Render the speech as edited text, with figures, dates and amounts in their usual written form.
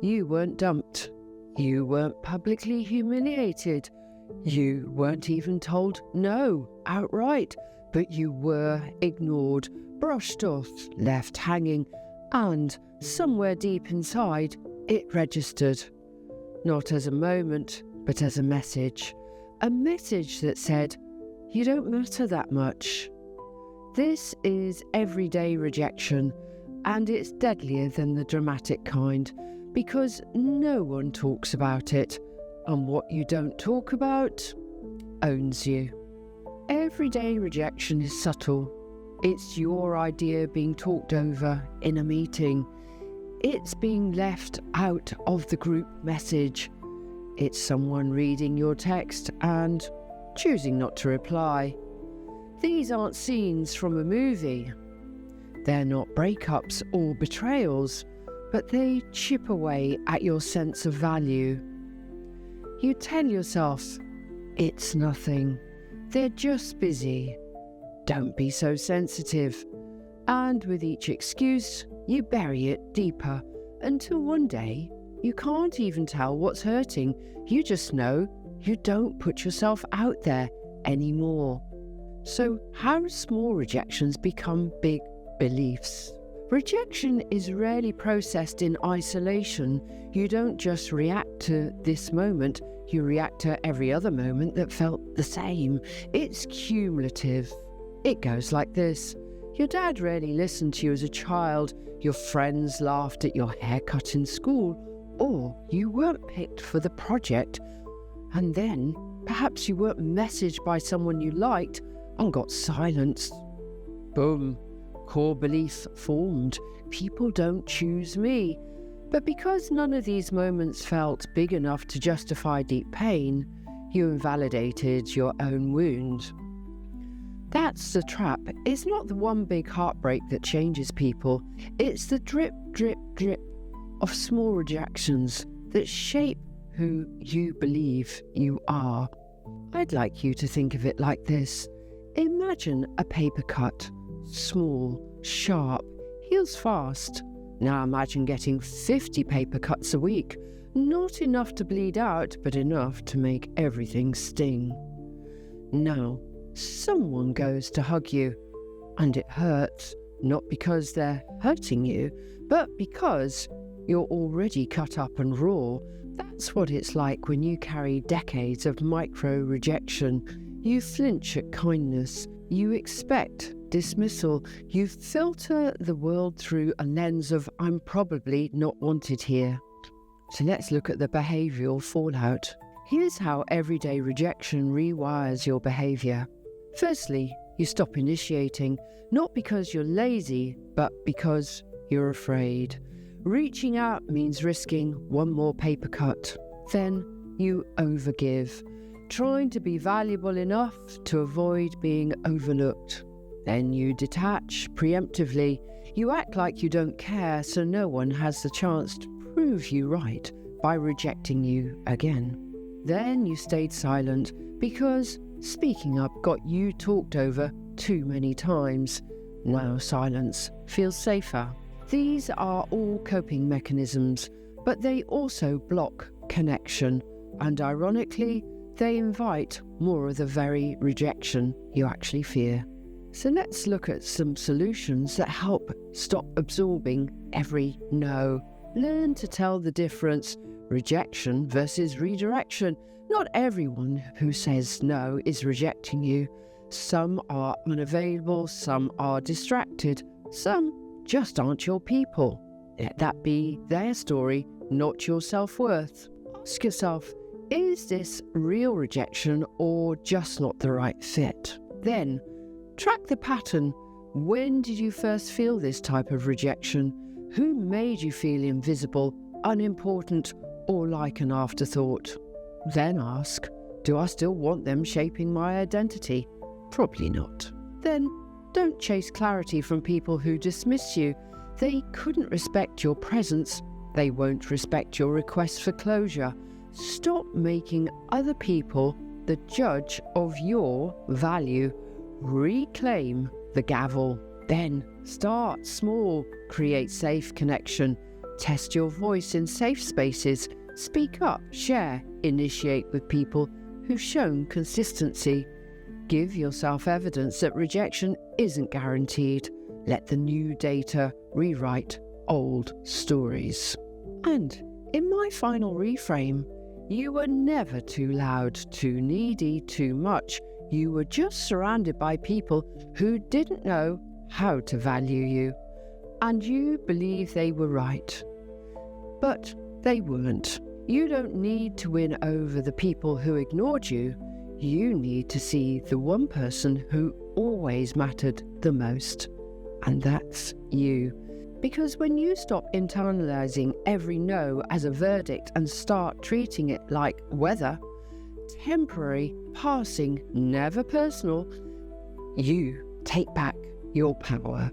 You weren't dumped. You weren't publicly humiliated. You weren't even told no outright, but you were ignored, brushed off, left hanging, and somewhere deep inside, it registered. Not as a moment, but as a message. A message that said, you don't matter that much. This is everyday rejection, and it's deadlier than the dramatic kind, because no one talks about it, and what you don't talk about owns you. Everyday rejection is subtle. It's your idea being talked over in a meeting. It's being left out of the group message. It's someone reading your text and choosing not to reply. These aren't scenes from a movie. They're not breakups or betrayals, but they chip away at your sense of value. You tell yourself, it's nothing. They're just busy. Don't be so sensitive. And with each excuse, you bury it deeper until one day you can't even tell what's hurting. You just know you don't put yourself out there anymore. So how do small rejections become big beliefs? Rejection is rarely processed in isolation. You don't just react to this moment, you react to every other moment that felt the same. It's cumulative. It goes like this. Your dad rarely listened to you as a child, your friends laughed at your haircut in school, or you weren't picked for the project, and then perhaps you weren't messaged by someone you liked and got silenced. Boom. Core belief formed. People don't choose me. But because none of these moments felt big enough to justify deep pain, you invalidated your own wound. That's the trap. It's not the one big heartbreak that changes people. It's the drip, drip, drip of small rejections that shape who you believe you are. I'd like you to think of it like this. Imagine a paper cut. Small, sharp, heals fast. Now imagine getting 50 paper cuts a week. Not enough to bleed out, but enough to make everything sting. Now, someone goes to hug you, and it hurts, not because they're hurting you, but because you're already cut up and raw. That's what it's like when you carry decades of micro-rejection. You flinch at kindness. You expect dismissal. You filter the world through a lens of I'm probably not wanted here. So let's look at the behavioural fallout. Here's how everyday rejection rewires your behaviour. Firstly, you stop initiating, not because you're lazy, but because you're afraid. Reaching out means risking one more paper cut. Then you overgive, trying to be valuable enough to avoid being overlooked. Then you detach preemptively. You act like you don't care, so no one has the chance to prove you right by rejecting you again. Then you stayed silent because speaking up got you talked over too many times. Now silence feels safer. These are all coping mechanisms, but they also block connection, and ironically, they invite more of the very rejection you actually fear. So let's look at some solutions that help stop absorbing every no. Learn to tell the difference, rejection versus redirection. Not everyone who says no is rejecting you. Some are unavailable, some are distracted, some just aren't your people. Let that be their story, not your self-worth. Ask yourself, is this real rejection or just not the right fit? Then, track the pattern. When did you first feel this type of rejection? Who made you feel invisible, unimportant, or like an afterthought? Then ask, do I still want them shaping my identity? Probably not. Then, don't chase clarity from people who dismiss you. They couldn't respect your presence. They won't respect your request for closure. Stop making other people the judge of your value. Reclaim the gavel. Then start small, create safe connection. Test your voice in safe spaces. Speak up, share, initiate with people who've shown consistency. Give yourself evidence that rejection isn't guaranteed. Let the new data rewrite old stories. And in my final reframe, you were never too loud, too needy, too much. You were just surrounded by people who didn't know how to value you. And you believe they were right. But they weren't. You don't need to win over the people who ignored you. You need to see the one person who always mattered the most. And that's you. Because when you stop internalizing every no as a verdict and start treating it like weather, temporary, passing, never personal, you take back your power.